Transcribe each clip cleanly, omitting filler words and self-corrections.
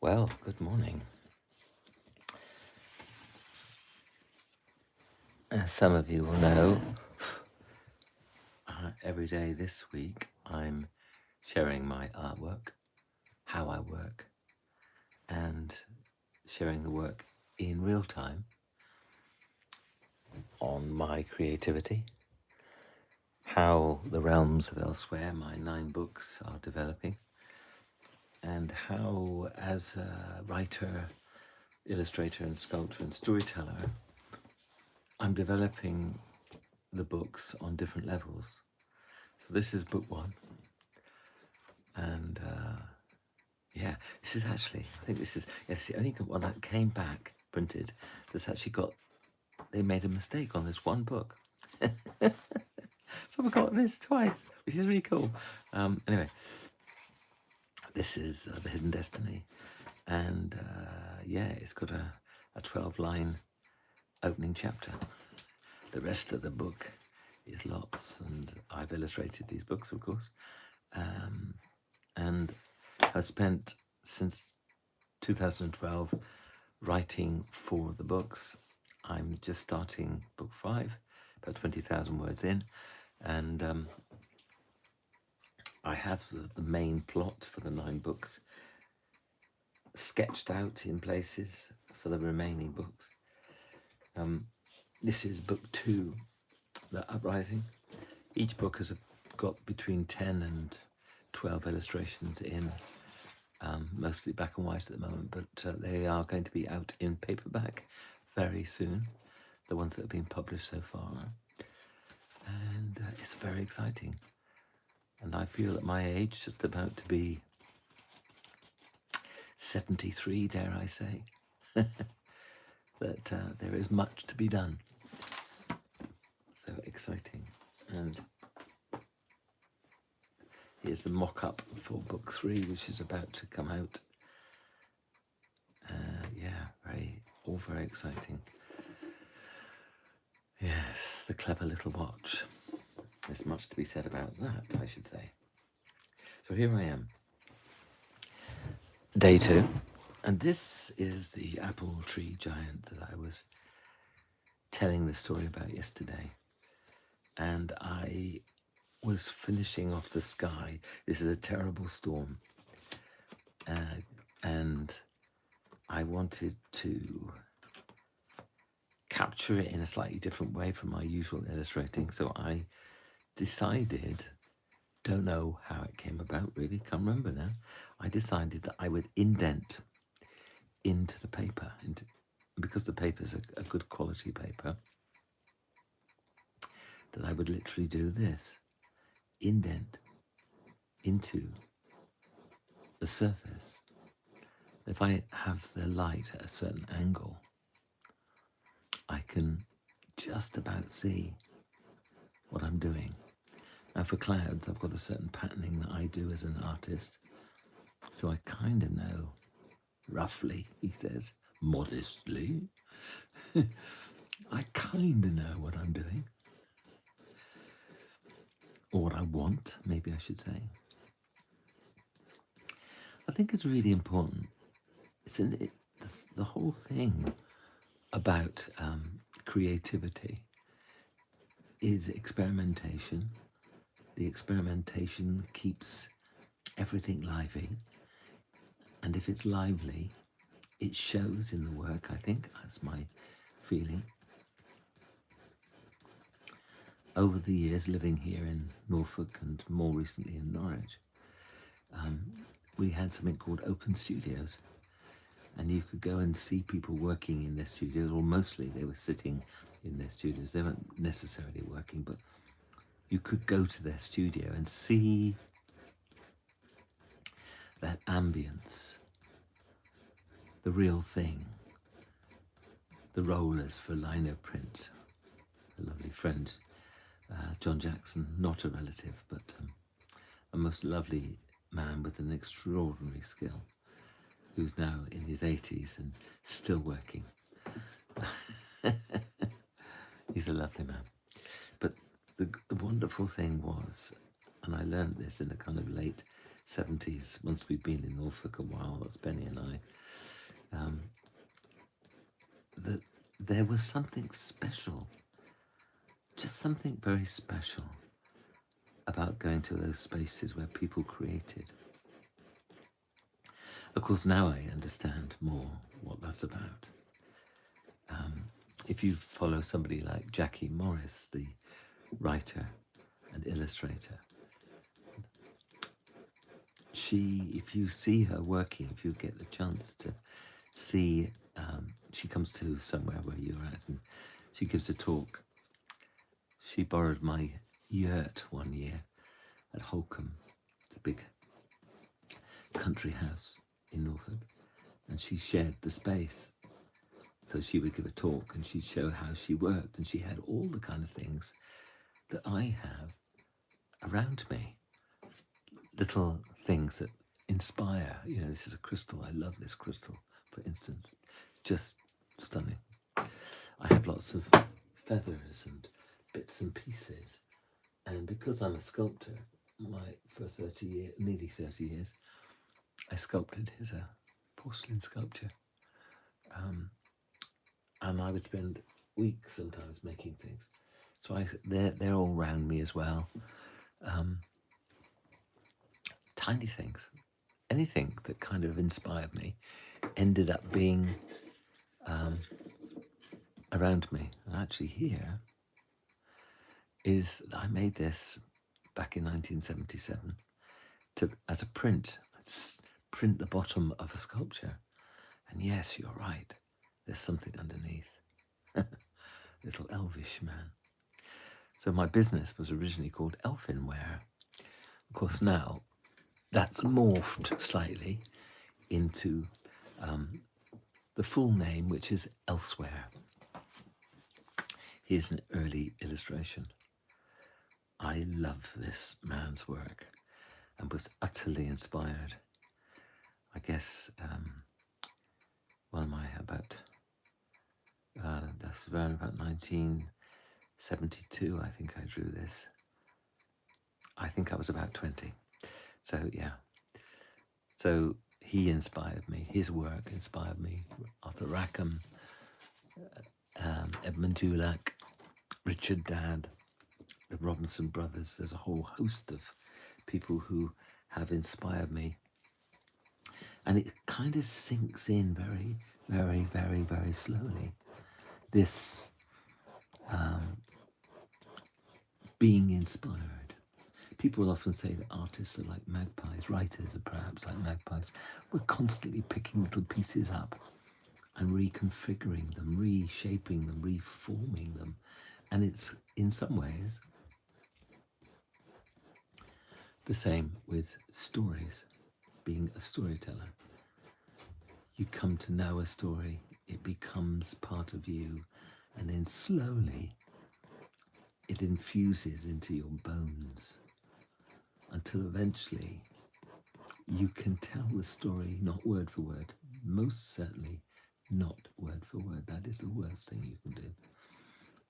Well, good morning. As some of you will know, every day this week I'm sharing my artwork, how I work, and sharing the work in real time on my creativity, how the realms of elsewhere, my 9 books, are developing, and how, as a writer, illustrator, and sculptor and storyteller, I'm developing the books on different levels. So this is book 1, and yeah, this is actually, I think this is, yes, the only one that came back printed that's actually got, they made a mistake on this one book. So I've got this twice, which is really cool. Anyway, this is The Hidden Destiny. And yeah, it's got a 12-line opening chapter. The rest of the book is lots, and I've illustrated these books, of course. And I've spent, since 2012, writing 4 of the books. I'm just starting book 5, about 20,000 words in, and I have the main plot for the 9 books sketched out in places for the remaining books. This is book 2, The Uprising. Each book has got between 10 and 12 illustrations in, mostly black and white at the moment, but they are going to be out in paperback very soon, the ones that have been published so far. And it's very exciting. And I feel at my age, just about to be 73, dare I say, that there is much to be done. So exciting. And here's the mock-up for book 3, which is about to come out. Yeah, all very exciting. Yes, the clever little watch. There's much to be said about that, I should say. So here I am. Day 2. And this is the apple tree giant that I was telling the story about yesterday. And I was finishing off the sky. This is a terrible storm. And I wanted to capture it in a slightly different way from my usual illustrating. So I decided, don't know how it came about really, can't remember now. I decided that I would indent into the paper, because the paper is a good quality paper, that I would literally do this, indent into the surface. If I have the light at a certain angle, I can just about see what I'm doing. Now for clouds, I've got a certain patterning that I do as an artist, so I kind of know, roughly, he says, modestly, I kind of know what I'm doing, or what I want, maybe I should say. I think it's really important. The whole thing about creativity is experimentation. The experimentation keeps everything lively, and if it's lively, it shows in the work, I think. That's my feeling. Over the years living here in Norfolk and more recently in Norwich, we had something called open studios, and you could go and see people working in their studios, or mostly they were sitting in their studios. They weren't necessarily working, but you could go to their studio and see that ambience, the real thing, the rollers for lino print. A lovely friend, John Jackson, not a relative, but a most lovely man with an extraordinary skill, who's now in his 80s and still working. He's a lovely man. But the wonderful thing was, and I learned this in the kind of late 70s, once we'd been in Norfolk a while, that's Benny and I, that there was something special, just something very special about going to those spaces where people created. Of course, now I understand more what that's about. If you follow somebody like Jackie Morris, the writer and illustrator, if you see her working, if you get the chance to see, she comes to somewhere where you're at and she gives a talk. She borrowed my yurt one year at Holcombe. It's a big country house in Norfolk, and she shared the space. So she would give a talk and she'd show how she worked, and she had all the kind of things that I have around me. Little things that inspire. You know, this is a crystal. I love this crystal, for instance. Just stunning. I have lots of feathers and bits and pieces. And because I'm a sculptor, for 30 years, nearly 30 years, I sculpted his porcelain sculpture. And I would spend weeks sometimes making things. So they're all around me as well. Tiny things. Anything that kind of inspired me ended up being around me. And actually here is, I made this back in 1977 as a print. Let's print the bottom of a sculpture. And yes, you're right. There's something underneath. Little elvish man. So my business was originally called Elfinware. Of course, now that's morphed slightly into the full name, which is Elsewhere. Here's an early illustration. I love this man's work and was utterly inspired. I guess, what am I, that's around about 1972, I think I drew this. I think I was about 20. So, yeah. So he inspired me. His work inspired me. Arthur Rackham, Edmund Dulac, Richard Dadd, the Robinson brothers. There's a whole host of people who have inspired me. And it kind of sinks in very, very, very, very slowly. This being inspired. People often say that artists are like magpies, writers are perhaps like magpies. We're constantly picking little pieces up and reconfiguring them, reshaping them, reforming them. And it's, in some ways, the same with stories, being a storyteller. You come to know a story, it becomes part of you, and then slowly it infuses into your bones until eventually you can tell the story not word for word, most certainly not word for word. That is the worst thing you can do,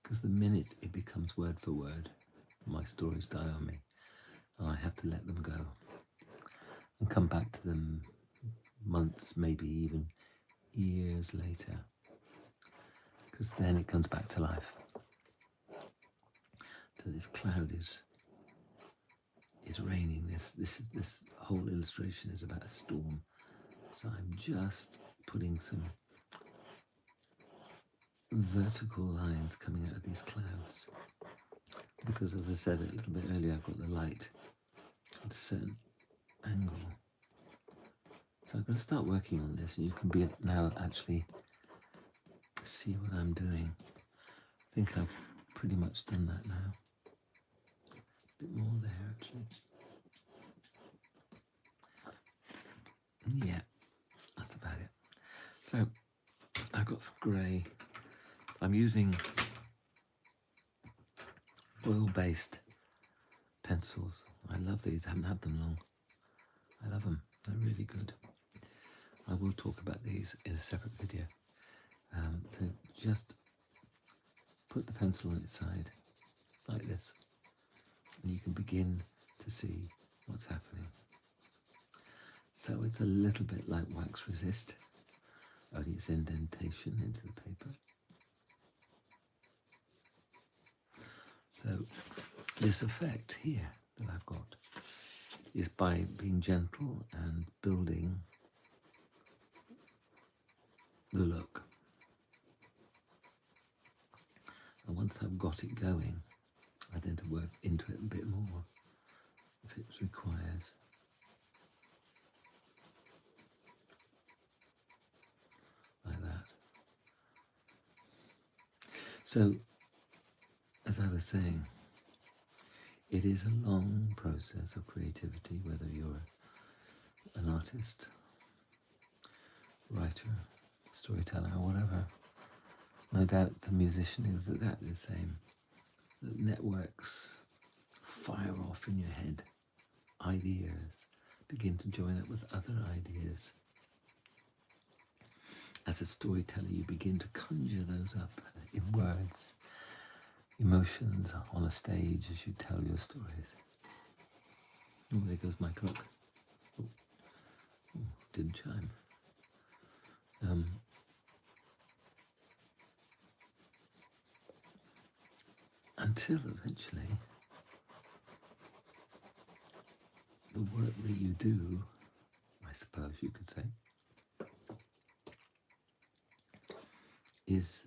because the minute it becomes word for word, my stories die on me, and I have to let them go and come back to them months, maybe even years later, because then it comes back to life. So this cloud is raining. This whole illustration is about a storm. So I'm just putting some vertical lines coming out of these clouds, because, as I said a little bit earlier, I've got the light at a certain angle. So I'm going to start working on this, and you can now actually see what I'm doing. I think I've pretty much done that now. A bit more there, actually. Yeah, that's about it. So I've got some grey. I'm using oil-based pencils. I love these. I haven't had them long. I love them. They're really good. I will talk about these in a separate video. So just put the pencil on its side, like this, and you can begin to see what's happening. So it's a little bit like wax resist, only it's indentation into the paper. So this effect here that I've got is by being gentle and building the look. And once I've got it going, I tend to work into it a bit more if it requires. Like that. So, as I was saying, it is a long process of creativity, whether you're an artist, writer, storyteller, or whatever. No doubt the musician is exactly the same. The networks fire off in your head. Ideas begin to join up with other ideas. As a storyteller, you begin to conjure those up in words, emotions on a stage as you tell your stories. Oh, there goes my clock. Oh, didn't chime. Until eventually, the work that you do, I suppose you could say, is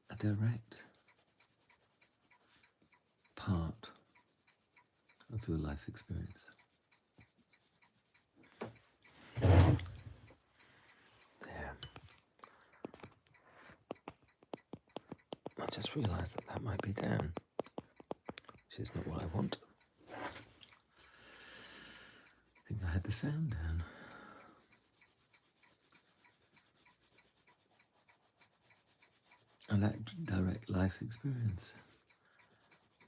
a direct part of your life experience. There. I just realised that might be down, which is not what I want. I think I had the sound down. And that direct life experience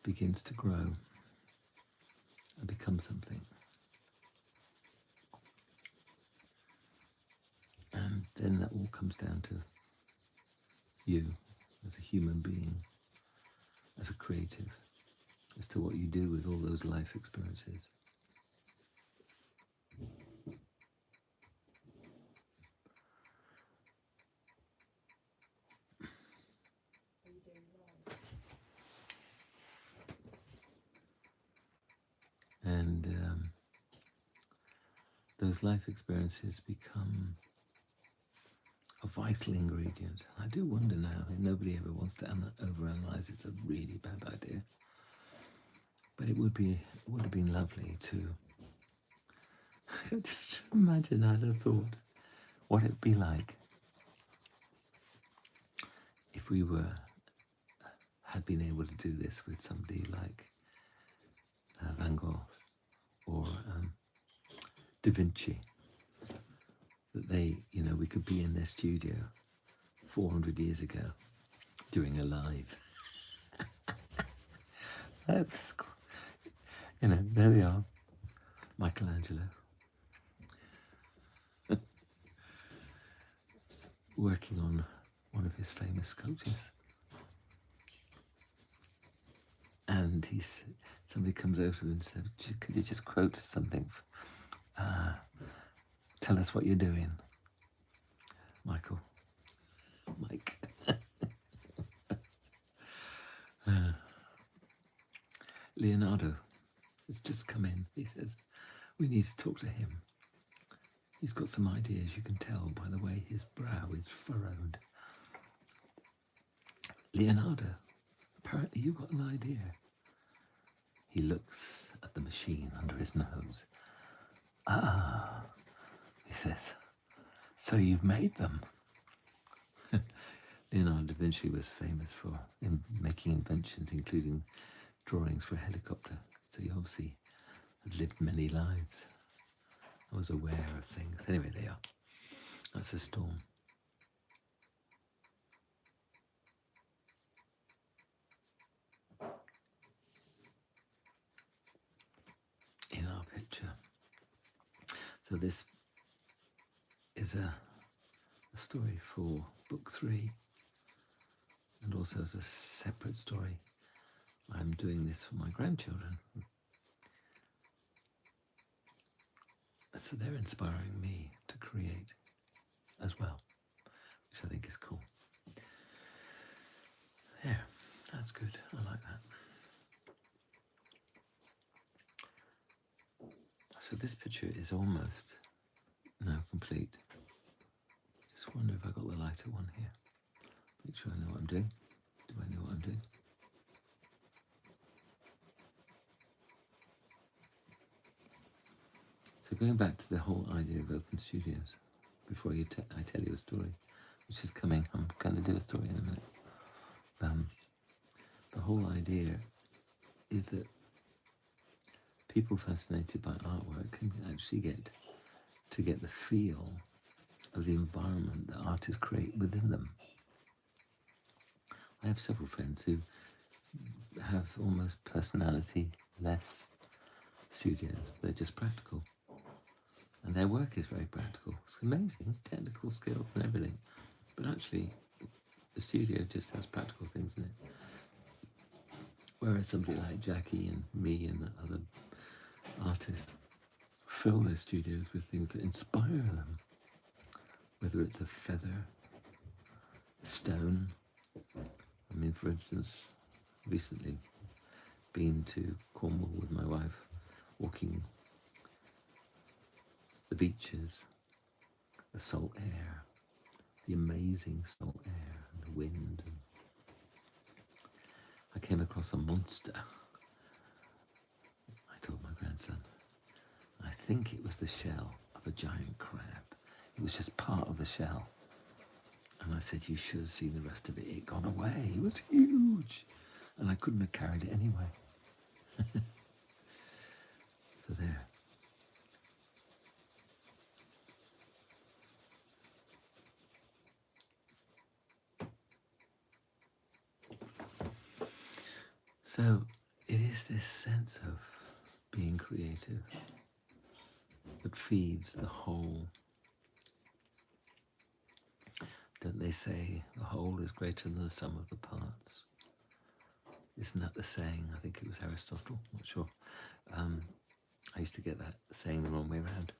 begins to grow and become something. And then that all comes down to you as a human being, as a creative, as to what you do with all those life experiences. And those life experiences become a vital ingredient. I do wonder now, if nobody ever wants to overanalyze, it's a really bad idea. But it would have been lovely to just imagine. I'd have thought what it'd be like if we had been able to do this with somebody like Van Gogh or Da Vinci. That we could be in their studio 400 years ago doing a live. That's, there we are, Michelangelo. Working on one of his famous sculptures. And somebody comes over and says, could you just quote something? Tell us what you're doing, Mike. Leonardo has just come in. He says, we need to talk to him. He's got some ideas, you can tell by the way his brow is furrowed. Leonardo, apparently you've got an idea. He looks at the machine under his nose. Ah, he says, so you've made them. Leonardo da Vinci was famous for making inventions, including drawings for a helicopter. So he obviously had lived many lives. I was aware of things. Anyway, they are. That's a storm. In our picture. So this is a story for book 3, and also as a separate story. I'm doing this for my grandchildren. So they're inspiring me to create as well, which I think is cool. Yeah, that's good. I like that. So this picture is almost now complete. Just wonder if I got the lighter one here. Make sure I know what I'm doing. Do I know what I'm doing? So going back to the whole idea of open studios, before I tell you a story, which is coming, I'm going to do a story in a minute. The whole idea is that people fascinated by artwork can actually get the feel of the environment that artists create within them. I have several friends who have almost personality-less studios. They're just practical. And their work is very practical. It's amazing, technical skills and everything. But actually, the studio just has practical things in it. Whereas somebody like Jackie and me and other artists fill their studios with things that inspire them. Whether it's a feather, a stone. I mean, for instance, recently been to Cornwall with my wife, walking the beaches, the salt air, the amazing salt air, and the wind. And I came across a monster. I told my grandson, I think it was the shell of a giant crab. It was just part of the shell. And I said, you should have seen the rest of it. It gone away. It was huge. And I couldn't have carried it anyway. So there. So it is this sense of being creative that feeds the whole. Don't they say the whole is greater than the sum of the parts? Isn't that the saying? I think it was Aristotle, not sure. I used to get that saying the wrong way around.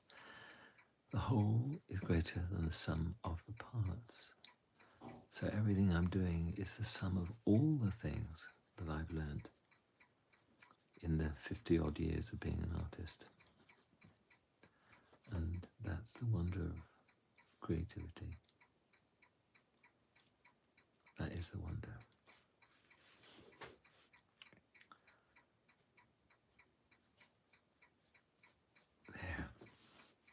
The whole is greater than the sum of the parts. So everything I'm doing is the sum of all the things that I've learned in the 50 odd years of being an artist. And that's the wonder of creativity. That is the wonder. There.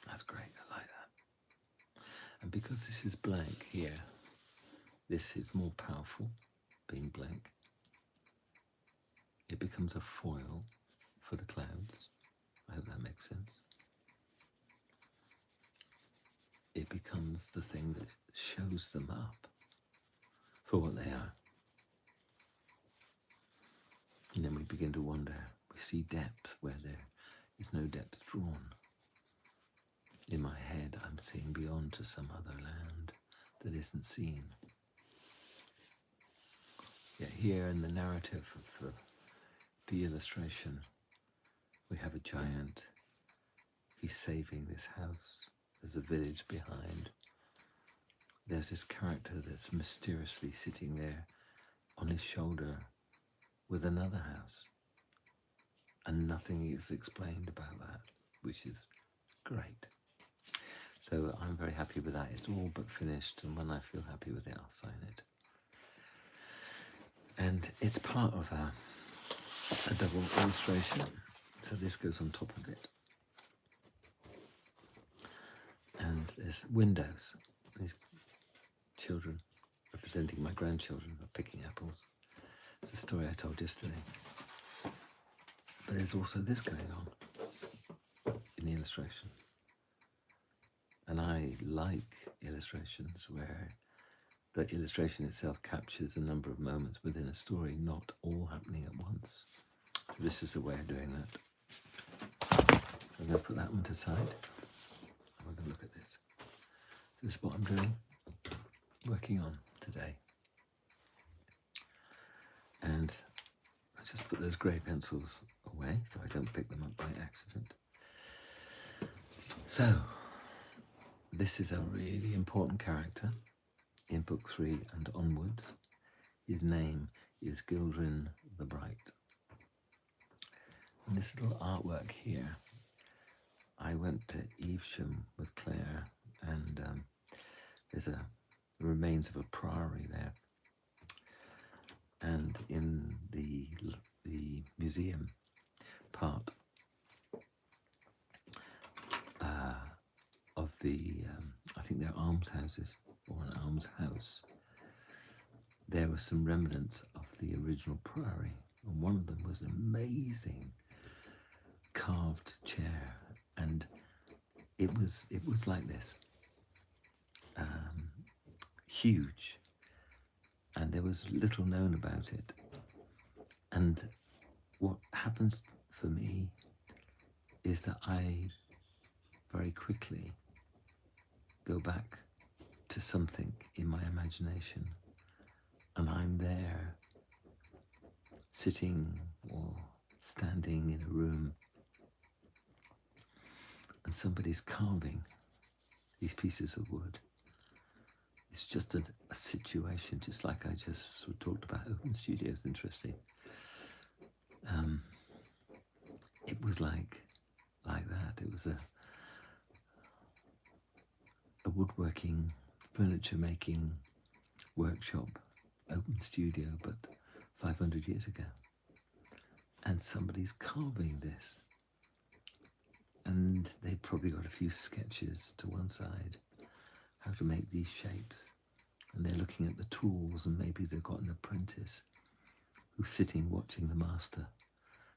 That's great. I like that. And because this is blank here, this is more powerful, being blank. It becomes a foil for the clouds. I hope that makes sense. It becomes the thing that shows them up for what they are. And then we begin to wonder. We see depth where there is no depth drawn. In my head, I'm seeing beyond to some other land that isn't seen. Yet here in the narrative of the illustration, we have a giant. He's saving this house. There's a village behind. There's this character that's mysteriously sitting there on his shoulder with another house. And nothing is explained about that, which is great. So I'm very happy with that. It's all but finished, and when I feel happy with it, I'll sign it. And it's part of a double illustration, so this goes on top of it. And there's windows. These children, representing my grandchildren, are picking apples. It's the story I told yesterday. But there's also this going on in the illustration. And I like illustrations where the illustration itself captures a number of moments within a story, not all happening at once. So this is a way of doing that. So I'm going to put that one to the side. And we're going to look at this. This is what I'm doing, working on today. And I just put those grey pencils away so I don't pick them up by accident. So, this is a really important character in book 3 and onwards. His name is Gildrin the Bright. And this little artwork here, I went to Evesham with Claire, and there's the remains of a priory there. And in the museum part of the, I think they're almshouses, or an almshouse, there were some remnants of the original priory, and one of them was an amazing carved chair, and it was like this, huge, and there was little known about it. And what happens for me is that I very quickly go back to something in my imagination, and I'm there sitting or standing in a room, and somebody's carving these pieces of wood. It's just a situation, just like I just sort of talked about open studios. Interesting. It was like that. It was a woodworking, furniture making workshop, open studio, but 500 years ago. And somebody's carving this. And they probably got a few sketches to one side, how to make these shapes. And they're looking at the tools, and maybe they've got an apprentice who's sitting watching the master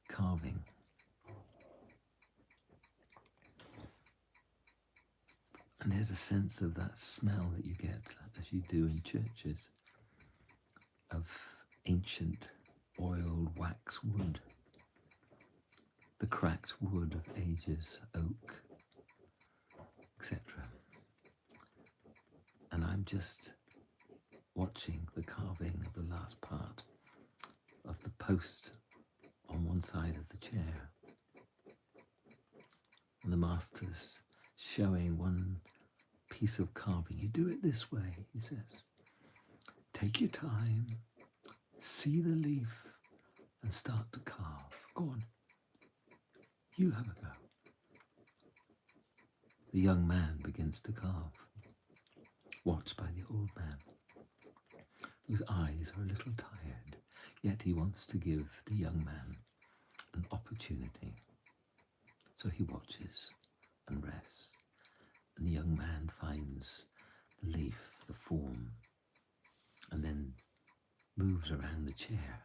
carving. And there's a sense of that smell that you get, as you do in churches, of ancient oiled wax wood, the cracked wood of ages, oak, etc. And I'm just watching the carving of the last part of the post on one side of the chair. And the master's showing one piece of carving. You do it this way, he says. Take your time, see the leaf, and start to carve. Go on. You have a go. The young man begins to carve, watched by the old man, whose eyes are a little tired, yet he wants to give the young man an opportunity. So he watches and rests, and the young man finds the leaf, the form, and then moves around the chair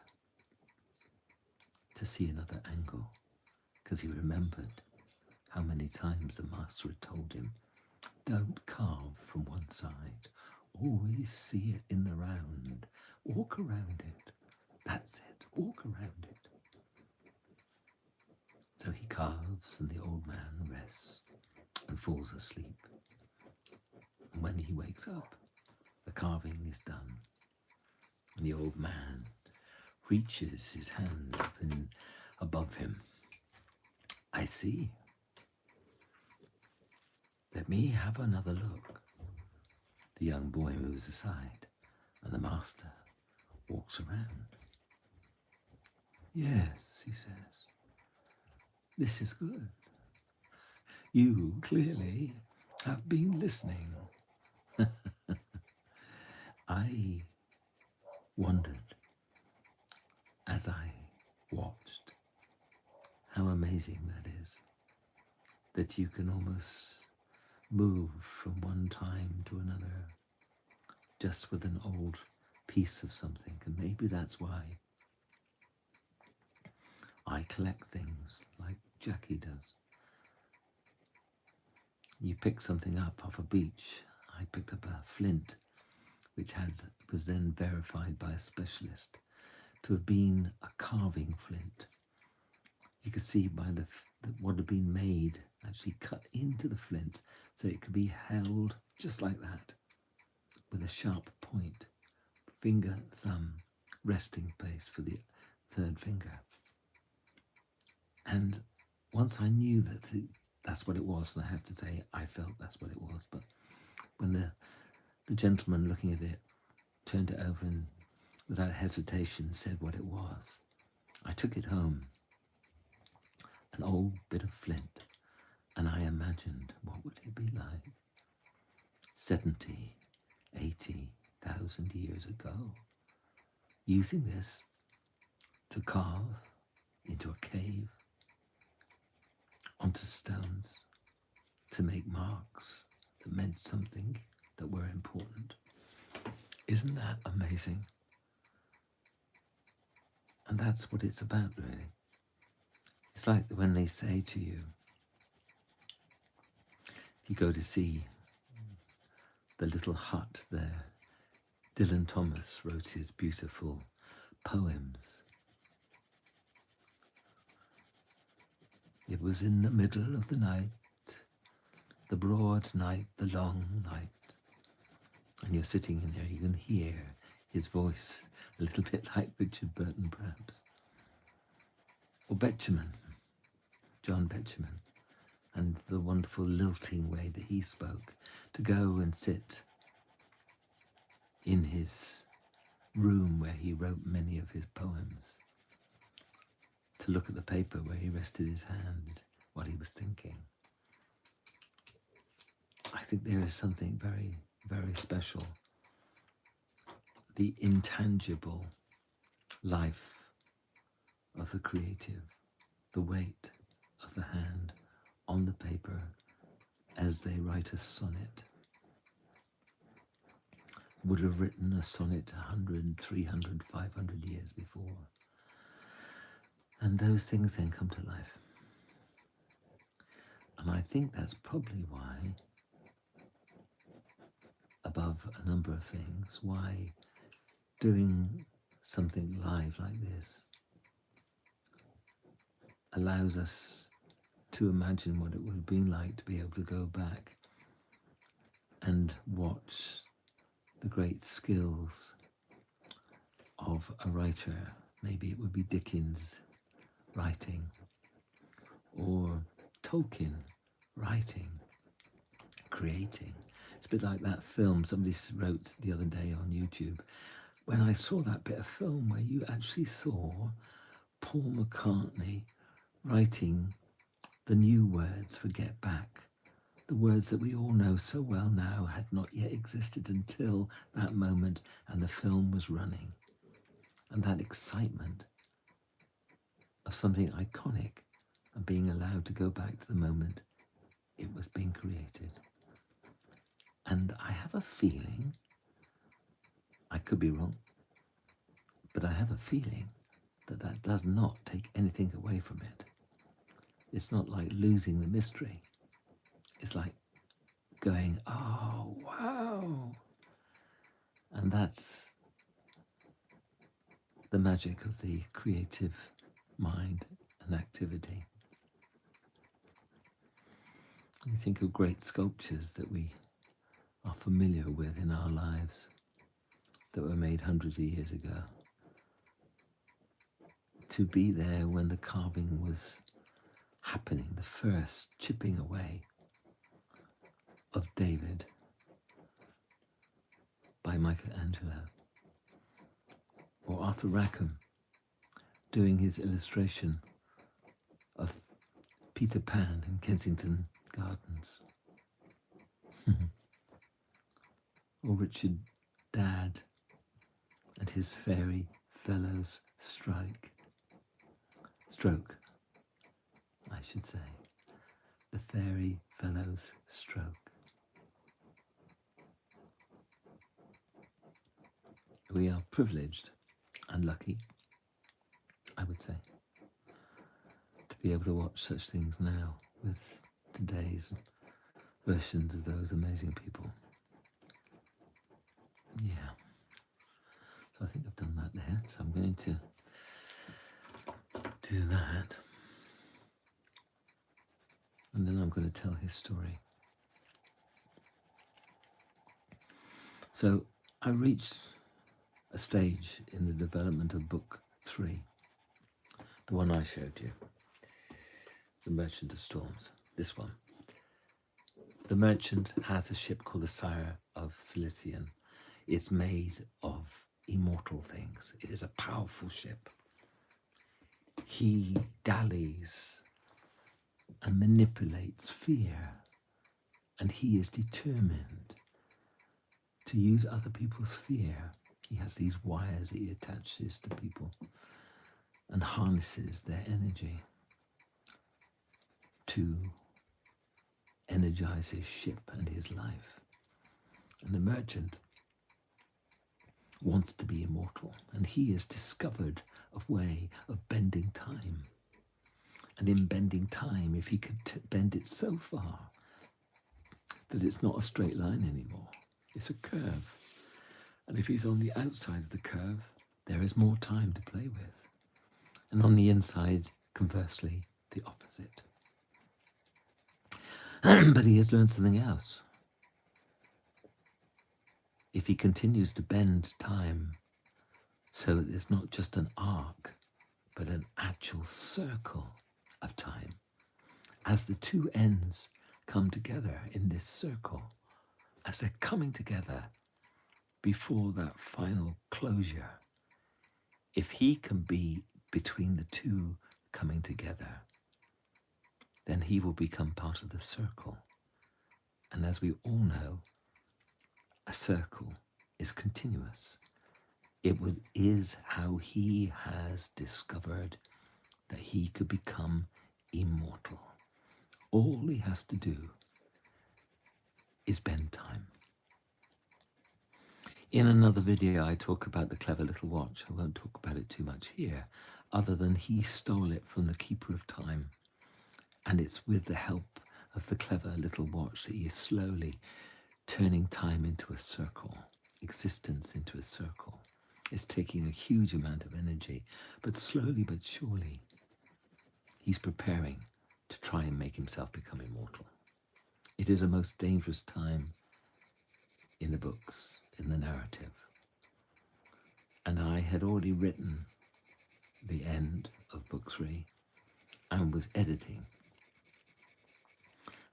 to see another angle, because he remembered how many times the master had told him, don't carve from one side, always see it in the round, walk around it, that's it, walk around it. So he carves, and the old man rests and falls asleep. And when he wakes up, the carving is done, and the old man reaches his hand up above him. I see. Let me have another look. The young boy moves aside, and the master walks around. Yes, he says, this is good. You clearly have been listening. I wondered, as I watched, how amazing that is, that you can almost move from one time to another just with an old piece of something. And maybe that's why I collect things like Jackie does. You pick something up off a beach. I picked up a flint which was then verified by a specialist to have been a carving flint. You could see by what had been made actually cut into the flint, so it could be held just like that, with a sharp point, finger, thumb, resting place for the third finger. And once I knew that that's what it was, and I have to say I felt that's what it was. But when the gentleman looking at it turned it over and without hesitation said what it was, I took it home, an old bit of flint, and I imagined what would it be like 70, 80,000 years ago, using this to carve into a cave, onto stones, to make marks that meant something, that were important. Isn't that amazing? And that's what it's about, really. It's like when they say to you, if you go to see the little hut there, Dylan Thomas wrote his beautiful poems. It was in the middle of the night, the broad night, the long night. And you're sitting in there, you can hear his voice, a little bit like Richard Burton, perhaps. Or Betjeman, John Betjeman, and the wonderful lilting way that he spoke, to go and sit in his room where he wrote many of his poems, to look at the paper where he rested his hand while he was thinking. I think there is something very, very special. The intangible life of the creative, the weight of the hand on the paper as they write a sonnet. Would have written a sonnet 100, 300, 500 years before. And those things then come to life. And I think that's probably why, above a number of things, why doing something live like this allows us to imagine what it would have been like to be able to go back and watch the great skills of a writer. Maybe it would be Dickens writing, or Tolkien writing, creating. It's a bit like that film somebody wrote the other day on YouTube. When I saw that bit of film where you actually saw Paul McCartney writing the new words for Get Back, the words that we all know so well now had not yet existed until that moment, and the film was running. And that excitement of something iconic and being allowed to go back to the moment it was being created. And I have a feeling, I could be wrong, but I have a feeling that that does not take anything away from it. It's not like losing the mystery. It's like going, oh, wow. And that's the magic of the creative mind and activity. You think of great sculptures that we are familiar with in our lives, that were made hundreds of years ago. To be there when the carving was happening, the first chipping away of David by Michelangelo, or Arthur Rackham doing his illustration of Peter Pan in Kensington Gardens, or Richard Dadd and his fairy fellows stroke, I should say, the fairy fellows stroke. We are privileged and lucky, I would say, to be able to watch such things now with today's versions of those amazing people. Yeah. So I think I've done that there. So I'm going to do that. And then I'm going to tell his story. So I reached a stage in the development of book 3, the one I showed you, The Merchant of Storms. This one. The merchant has a ship called the Sire of Cilician. It's made of immortal things. It is a powerful ship. He dallies and manipulates fear, and he is determined to use other people's fear. He has these wires that he attaches to people and harnesses their energy to energize his ship and his life. And the merchant wants to be immortal, and he has discovered a way of bending time. And in bending time, if he could bend it so far that it's not a straight line anymore, it's a curve. And if he's on the outside of the curve, there is more time to play with. And on the inside, conversely, the opposite. But he has learned something else. If he continues to bend time so that it's not just an arc, but an actual circle of time, as the two ends come together in this circle, as they're coming together before that final closure, if he can be between the two coming together, then he will become part of the circle. And as we all know, a circle is continuous. It is how he has discovered that he could become immortal. All he has to do is bend time. In another video, I talk about the clever little watch. I won't talk about it too much here, other than he stole it from the keeper of time. And it's with the help of the clever little watch that he is slowly turning time into a circle, existence into a circle. It's taking a huge amount of energy, but slowly but surely, he's preparing to try and make himself become immortal. It is a most dangerous time in the books, in the narrative. And I had already written the end of book 3 and was editing.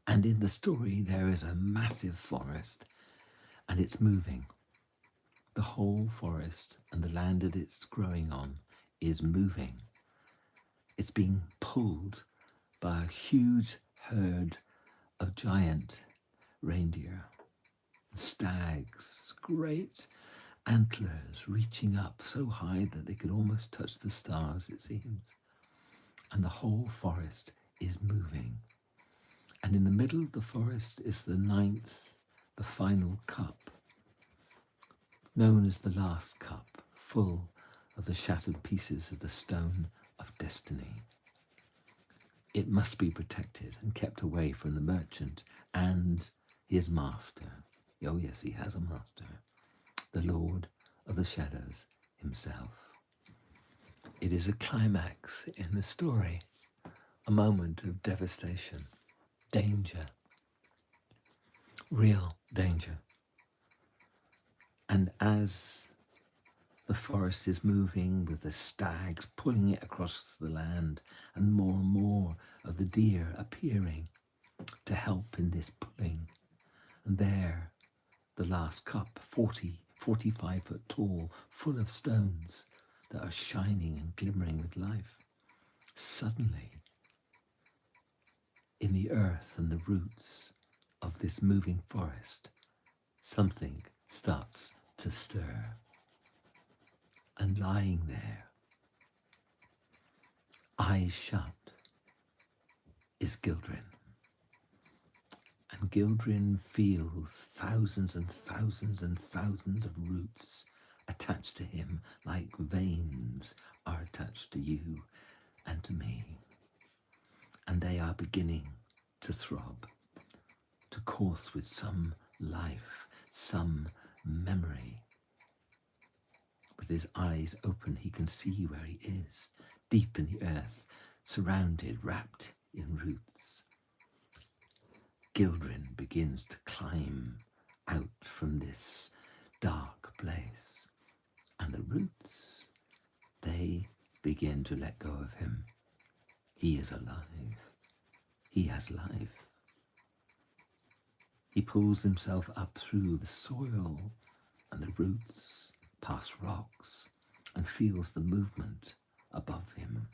And in the story, there is a massive forest, and it's moving. The whole forest and the land that it's growing on is moving. It's being pulled by a huge herd of giant reindeer, stags, great antlers reaching up so high that they could almost touch the stars, it seems. And the whole forest is moving. And in the middle of the forest is the 9th, the final cup, known as the last cup, full of the shattered pieces of the stone of destiny. It must be protected and kept away from the merchant and his master. Oh yes, he has a master, the Lord of the Shadows himself. It is a climax in the story, a moment of devastation, danger, real danger. And as the forest is moving with the stags pulling it across the land and more of the deer appearing to help in this pulling, and there the last cup, 45 foot tall, full of stones that are shining and glimmering with life. Suddenly, in the earth and the roots of this moving forest, something starts to stir. And lying there, eyes shut, is Gildrin. And Gildrin feels thousands and thousands and thousands of roots attached to him, like veins are attached to you and to me. And they are beginning to throb, to course with some life, some memory. With his eyes open, he can see where he is, deep in the earth, surrounded, wrapped in roots. Gildrin begins to climb out from this dark place, and the roots, they begin to let go of him. He is alive. He has life. He pulls himself up through the soil and the roots, past rocks, and feels the movement above him.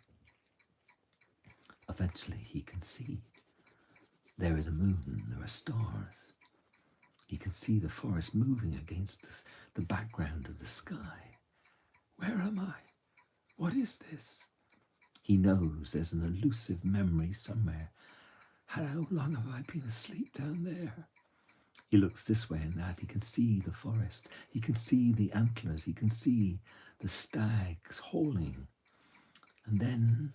Eventually he can see. There is a moon, there are stars. He can see the forest moving against the background of the sky. Where am I? What is this? He knows there's an elusive memory somewhere. How long have I been asleep down there? He looks this way and that. He can see the forest. He can see the antlers. He can see the stags hauling. And then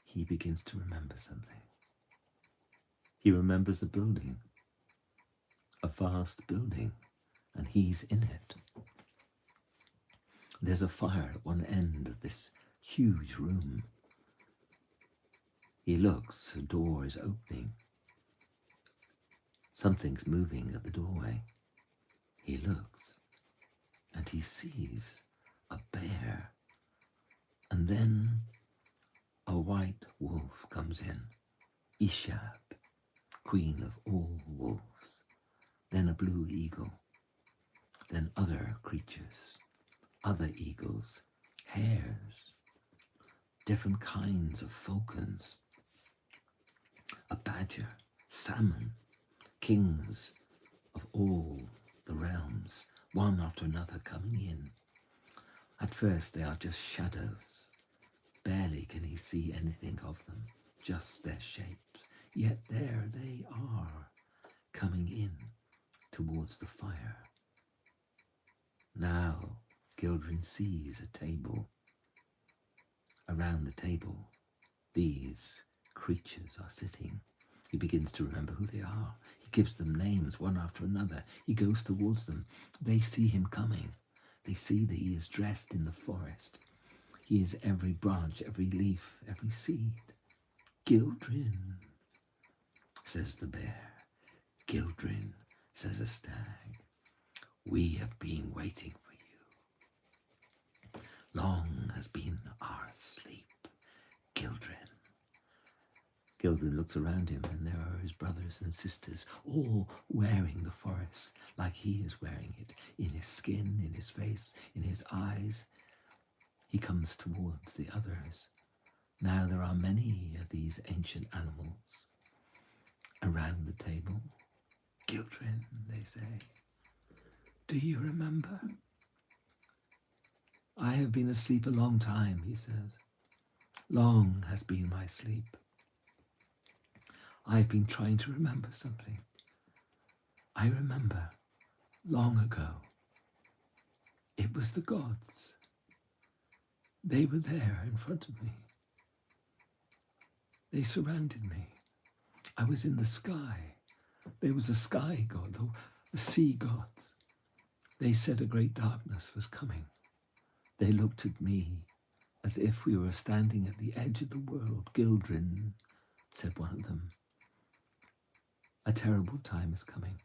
he begins to remember something. He remembers a building, a vast building, and he's in it. There's a fire at one end of this huge room. He looks, a door is opening. Something's moving at the doorway. He looks, and he sees a bear. And then a white wolf comes in, Ishab, queen of all wolves. Then a blue eagle. Then other creatures, other eagles, hares, different kinds of falcons, a badger, salmon, kings of all the realms, one after another coming in. At first they are just shadows. Barely can he see anything of them, just their shapes. Yet there they are, coming in towards the fire. Now Gildren sees a table. Around the table, these creatures are sitting. He begins to remember who they are. He gives them names one after another. He goes towards them. They see him coming. They see that he is dressed in the forest. He is every branch, every leaf, every seed. Gildren, says the bear. Gildren, says a stag. We have been waiting for you. Long has been our sleep, Gildren. Gildren looks around him, and there are his brothers and sisters, all wearing the forest like he is wearing it, in his skin, in his face, in his eyes. He comes towards the others. Now there are many of these ancient animals around the table. Gildren, they say, do you remember? I have been asleep a long time, he says. Long has been my sleep. I've been trying to remember something. I remember long ago. It was the gods. They were there in front of me. They surrounded me. I was in the sky. There was a sky god, the sea gods. They said a great darkness was coming. They looked at me as if we were standing at the edge of the world. Gildren, said one of them. A terrible time is coming.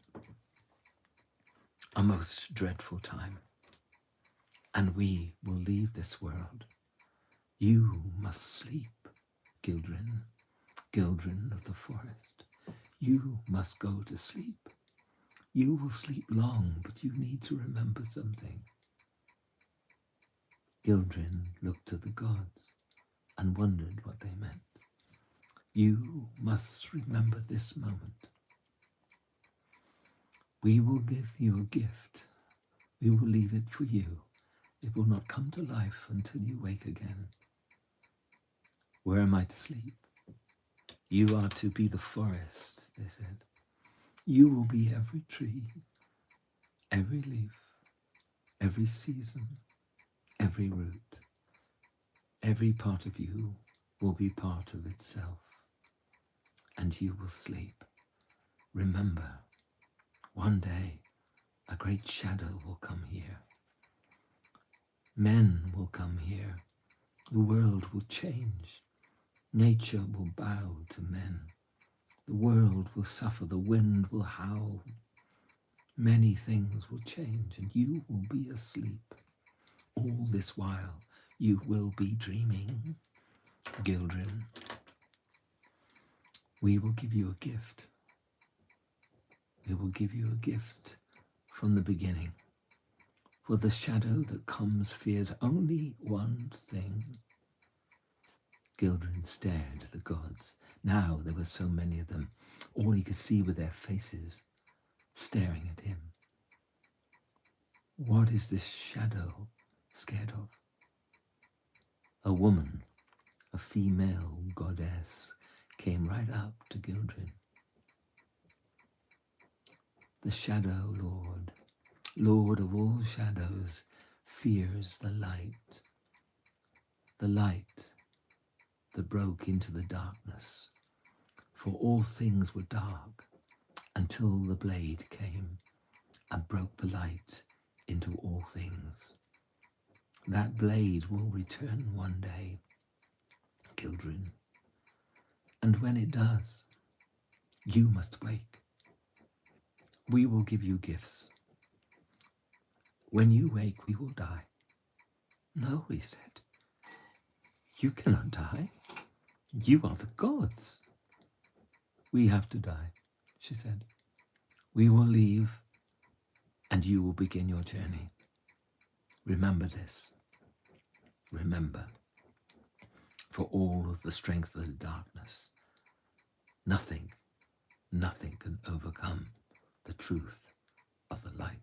A most dreadful time. And we will leave this world. You must sleep, Gildren, Gildren of the forest. You must go to sleep. You will sleep long, but you need to remember something. Gildren looked at the gods and wondered what they meant. You must remember this moment. We will give you a gift. We will leave it for you. It will not come to life until you wake again. Where am I to sleep? You are to be the forest, they said. You will be every tree, every leaf, every season, every root. Every part of you will be part of itself, and you will sleep. Remember, one day a great shadow will come here. Men will come here. The world will change. Nature will bow to men. The world will suffer. The wind will howl. Many things will change, and you will be asleep. All this while, you will be dreaming, Gildren. We will give you a gift. We will give you a gift from the beginning. For the shadow that comes fears only one thing. Gildren stared at the gods. Now there were so many of them. All he could see were their faces, staring at him. What is this shadow scared of? A woman, a female goddess, came right up to Gildren. The Shadow Lord, Lord of all shadows, fears the light that broke into the darkness. For all things were dark until the blade came and broke the light into all things. That blade will return one day, Gildren, and when it does, you must wake. We will give you gifts. When you wake, we will die. No, he said. You cannot die. You are the gods. We have to die, she said. We will leave, and you will begin your journey. Remember this. Remember, for all of the strength of the darkness, nothing can overcome the truth of the light.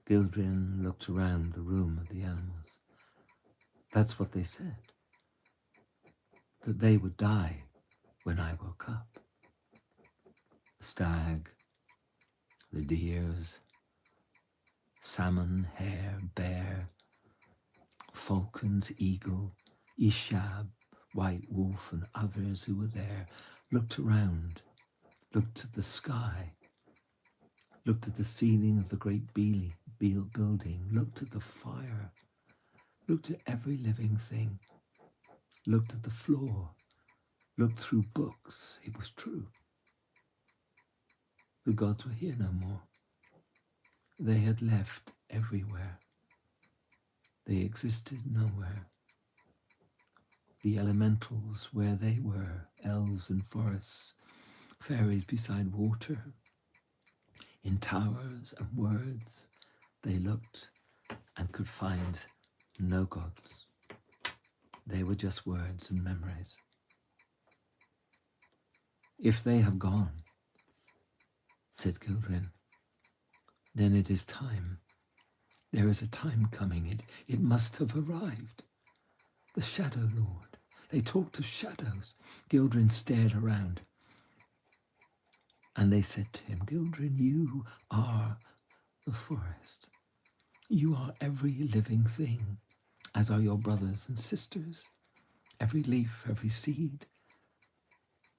Gildren looked around the room at the animals. That's what they said, that they would die when I woke up. The stag, the deers, salmon, hare, bear, falcons, eagle, ishab, white wolf, and others who were there looked around, looked at the sky, looked at the ceiling of the great building, looked at the fire, looked at every living thing, looked at the floor, looked through books. It was true. The gods were here no more. They had left everywhere. They existed nowhere. The elementals where they were, elves in forests, fairies beside water, in towers and words, they looked and could find no gods. They were just words and memories. If they have gone, said Gildren, then it is time. There is a time coming. It must have arrived. The Shadow Lord. They talked of shadows. Gildren stared around. And they said to him, Gildren, you are the forest. You are every living thing, as are your brothers and sisters. Every leaf, every seed,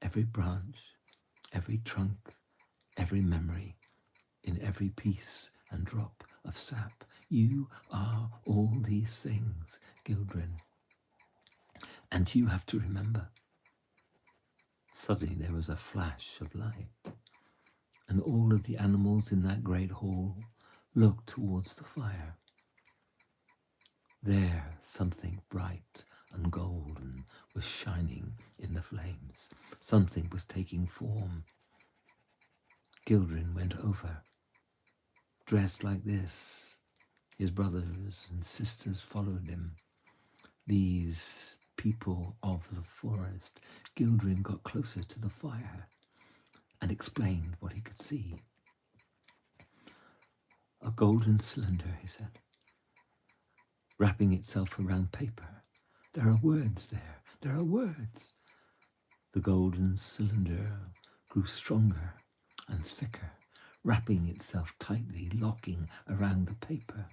every branch, every trunk, every memory, in every piece and drop of sap. You are all these things, Gildren. And you have to remember. Suddenly there was a flash of light, and all of the animals in that great hall looked towards the fire. There, something bright and golden was shining in the flames. Something was taking form. Gildren went over. Dressed like this, his brothers and sisters followed him. These people of the forest. Gildren got closer to the fire and explained what he could see. A golden cylinder, he said, wrapping itself around paper. There are words there. There are words. The golden cylinder grew stronger and thicker, wrapping itself tightly, locking around the paper.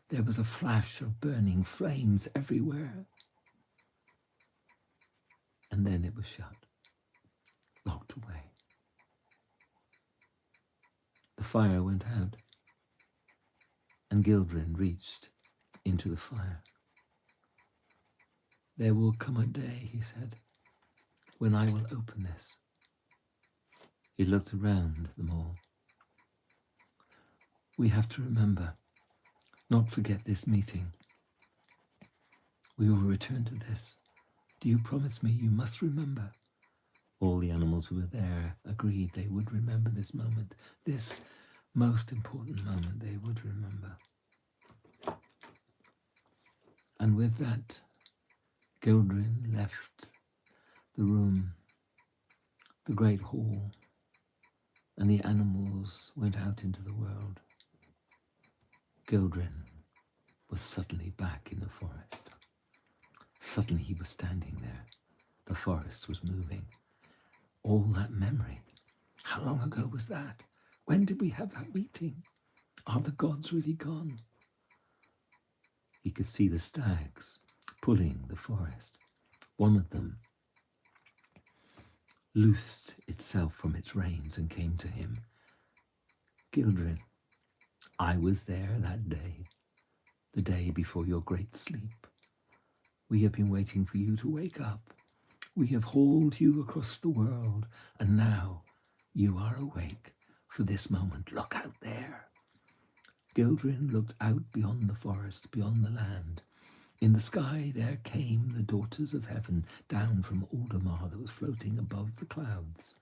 There was a flash of burning flames everywhere. And then it was shut, locked away. The fire went out, and Gildren reached into the fire. There will come a day, he said, when I will open this. He looked around them all. We have to remember, not forget this meeting. We will return to this. Do you promise me you must remember? All the animals who were there agreed they would remember this moment, this most important moment they would remember. And with that, Gildrin left the room, the great hall, and the animals went out into the world. Gildrin was suddenly back in the forest. Suddenly he was standing there. The forest was moving. All that memory. How long ago was that? When did we have that meeting? Are the gods really gone? He could see the stags pulling the forest. One of them loosed itself from its reins and came to him. Gildrin, I was there that day, the day before your great sleep. We have been waiting for you to wake up. We have hauled you across the world, and now you are awake for this moment. Look out there. Gildrin looked out beyond the forest, beyond the land. In the sky there came the daughters of heaven down from Aldemar that was floating above the clouds.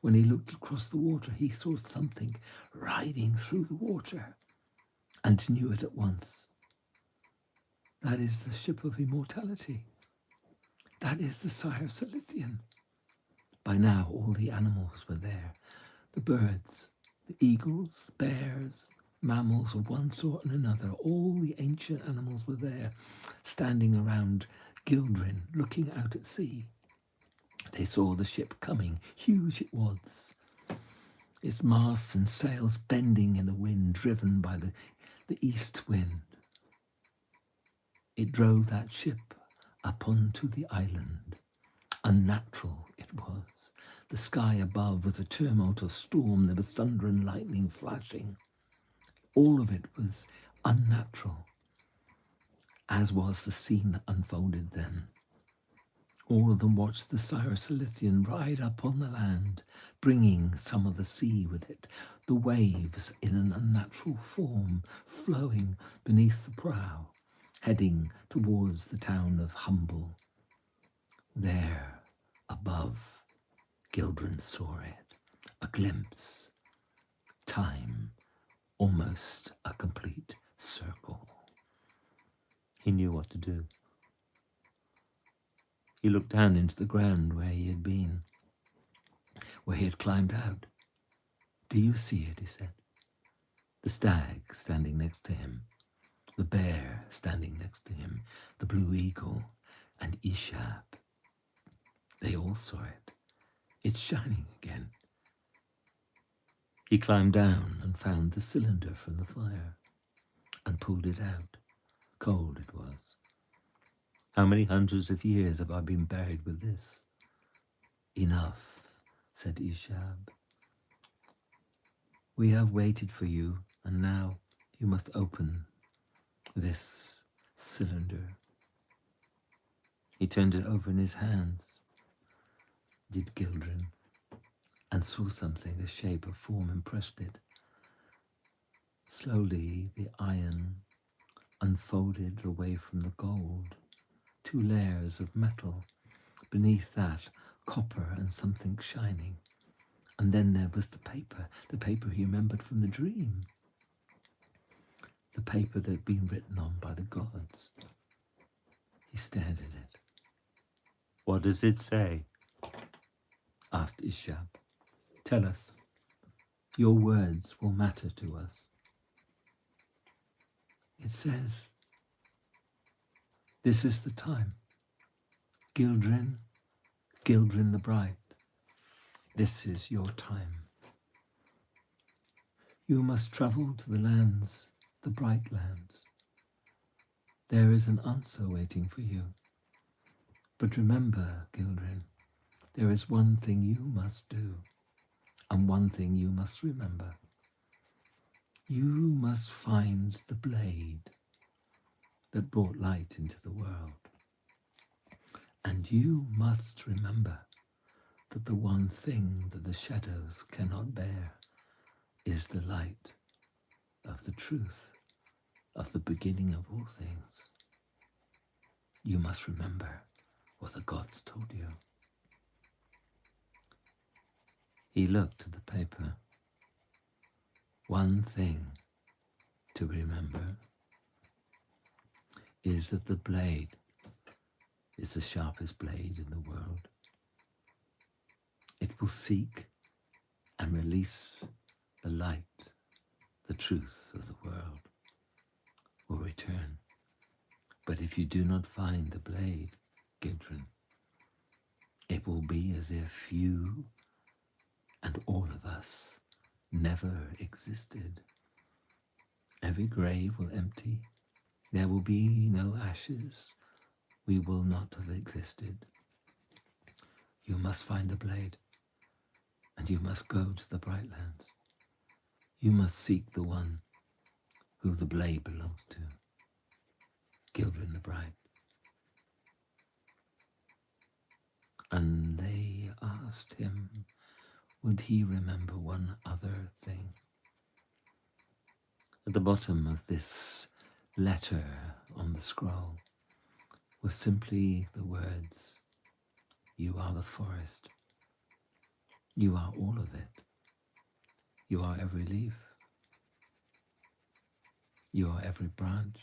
When he looked across the water, he saw something riding through the water and knew it at once. That is the ship of immortality. That is the Sire Cilician. By now all the animals were there. The birds, the eagles, bears, mammals of one sort and another, all the ancient animals were there, standing around Gildrin, looking out at sea. They saw the ship coming, huge it was, its masts and sails bending in the wind, driven by the east wind. It drove that ship up onto the island. Unnatural it was. The sky above was a tumult of storm. There was thunder and lightning flashing. All of it was unnatural, as was the scene that unfolded then. All of them watched the Sire Cilician ride up on the land, bringing some of the sea with it, the waves in an unnatural form flowing beneath the prow, heading towards the town of Humble. There, above, Gildrin saw it, a glimpse, time, almost a complete circle. He knew what to do. He looked down into the ground where he had been, where he had climbed out. Do you see it, he said. The stag standing next to him, the bear standing next to him, the blue eagle, and Ishab. They all saw it. It's shining again. He climbed down and found the cylinder from the fire and pulled it out. Cold it was. How many hundreds of years have I been buried with this? Enough, said Ishab. We have waited for you, and now you must open this cylinder. He turned it over in his hands, did Gildrin, and saw something, a shape, a form, and pressed it. Slowly the iron unfolded away from the gold, 2 layers of metal, beneath that copper and something shining. And then there was the paper he remembered from the dream, the paper that had been written on by the gods. He stared at it. What does it say? Asked Ishab. Tell us. Your words will matter to us. It says, this is the time. Gildrin, Gildrin the Bright, this is your time. You must travel to the lands, the bright lands. There is an answer waiting for you. But remember, Gildrin, there is one thing you must do, and one thing you must remember. You must find the blade that brought light into the world. And you must remember that the one thing that the shadows cannot bear is the light of the truth, of the beginning of all things. You must remember or the gods told you. He looked at the paper. One thing to remember is that the blade is the sharpest blade in the world. It will seek and release the light, the truth of the world will return. But if you do not find the blade, Gudrun, it will be as if you and all of us never existed. Every grave will empty. There will be no ashes. We will not have existed. You must find the blade, and you must go to the bright lands. You must seek the one who the blade belongs to, Gildren the Bright. And they asked him, would he remember one other thing? At the bottom of this letter on the scroll was simply the words, you are the forest. You are all of it. You are every leaf. You are every branch.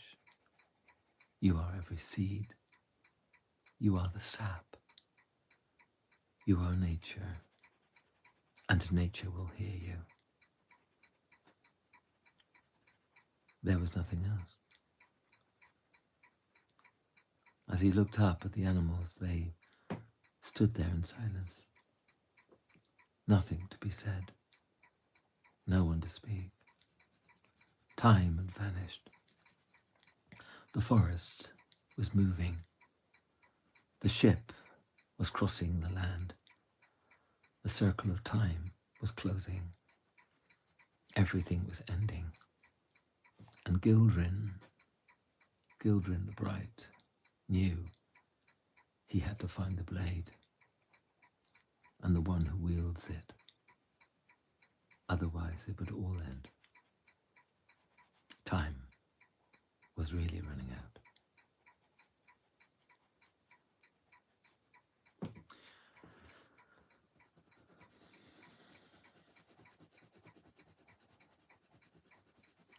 You are every seed. You are the sap. You are nature, and nature will hear you. There was nothing else. As he looked up at the animals, they stood there in silence. Nothing to be said. No one to speak. Time had vanished. The forest was moving. The ship was crossing the land. The circle of time was closing. Everything was ending. And Gildren the Bright, knew he had to find the blade and the one who wields it. Otherwise it would all end. Time was really running out.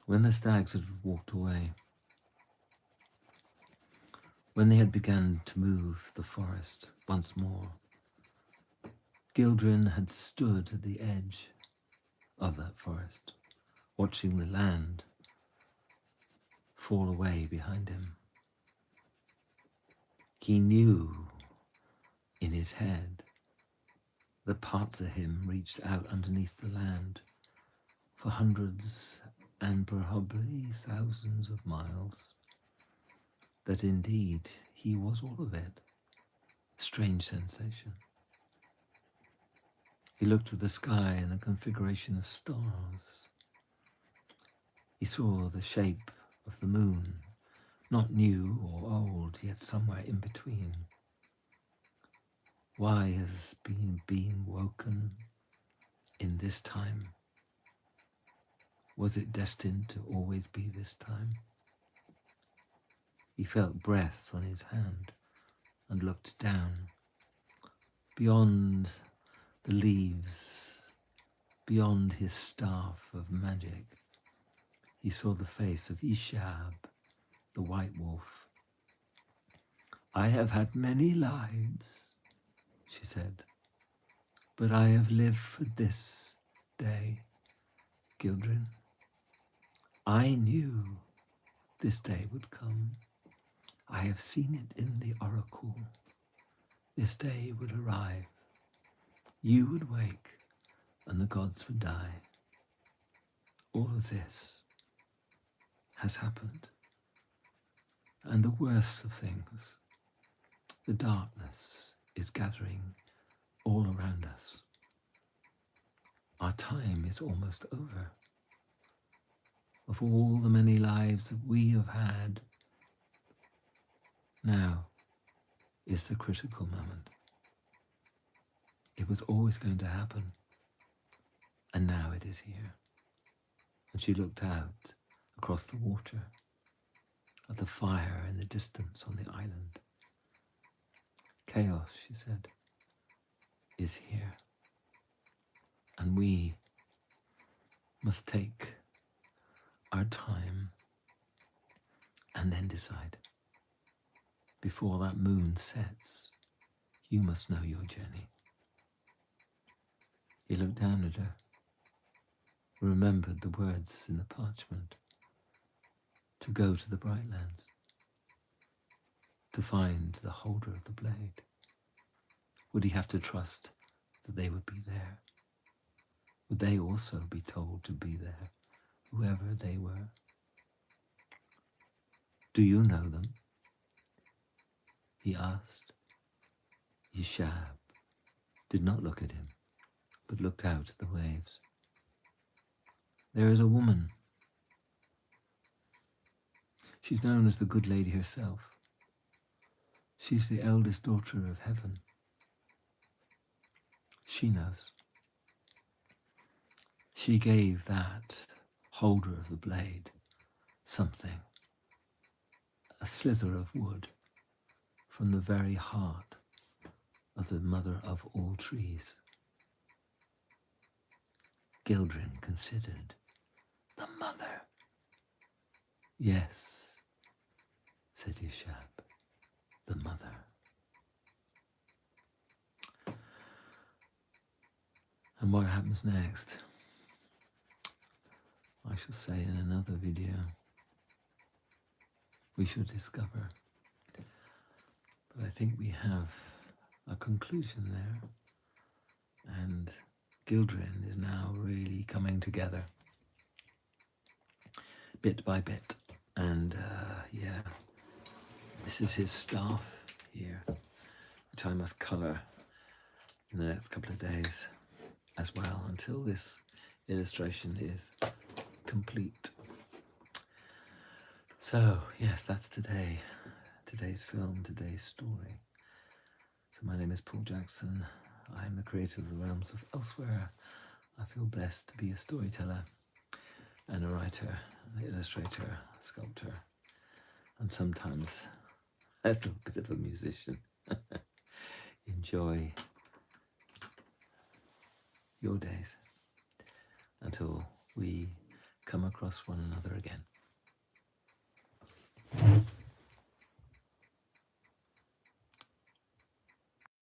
When the stags had walked away, when they had begun to move the forest once more, Gildren had stood at the edge of that forest, watching the land fall away behind him. He knew in his head that parts of him reached out underneath the land for hundreds and probably thousands of miles, that indeed he was all of it. A strange sensation. He looked at the sky and the configuration of stars. He saw the shape of the moon, not new or old, yet somewhere in between. Why has been woken in this time? Was it destined to always be this time? He felt breath on his hand and looked down. Beyond the leaves, beyond his staff of magic, he saw the face of Ishab, the white wolf. I have had many lives, she said, but I have lived for this day, Gildren. I knew this day would come. I have seen it in the oracle. This day would arrive. You would wake and the gods would die. All of this has happened. And the worst of things, the darkness is gathering all around us. Our time is almost over. Of all the many lives that we have had, now is the critical moment. It was always going to happen, and now it is here. And she looked out across the water at the fire in the distance on the island. Chaos, she said, is here, and we must take our time and then decide. Before that moon sets, you must know your journey. He looked down at her, remembered the words in the parchment, to go to the bright lands, to find the holder of the blade. Would he have to trust that they would be there? Would they also be told to be there, whoever they were? Do you know them? He asked. Yeshab did not look at him, but looked out at the waves. There is a woman. She's known as the Good Lady herself. She's the eldest daughter of heaven. She knows. She gave that holder of the blade something, a slither of wood from the very heart of the mother of all trees. Gildren considered. The mother. Yes, said Yeshab, the mother. And what happens next, I shall say in another video. We shall discover. But I think we have a conclusion there, and Gildren is now really coming together, bit by bit. And yeah, this is his staff here, which I must colour in the next couple of days as well, until this illustration is complete. So yes, that's today's film, today's story. So my name is Paul Jackson. I'm the creator of the realms of elsewhere. I feel blessed to be a storyteller and a writer, an illustrator, a sculptor, and sometimes a little bit of a musician. Enjoy your days until we come across one another again.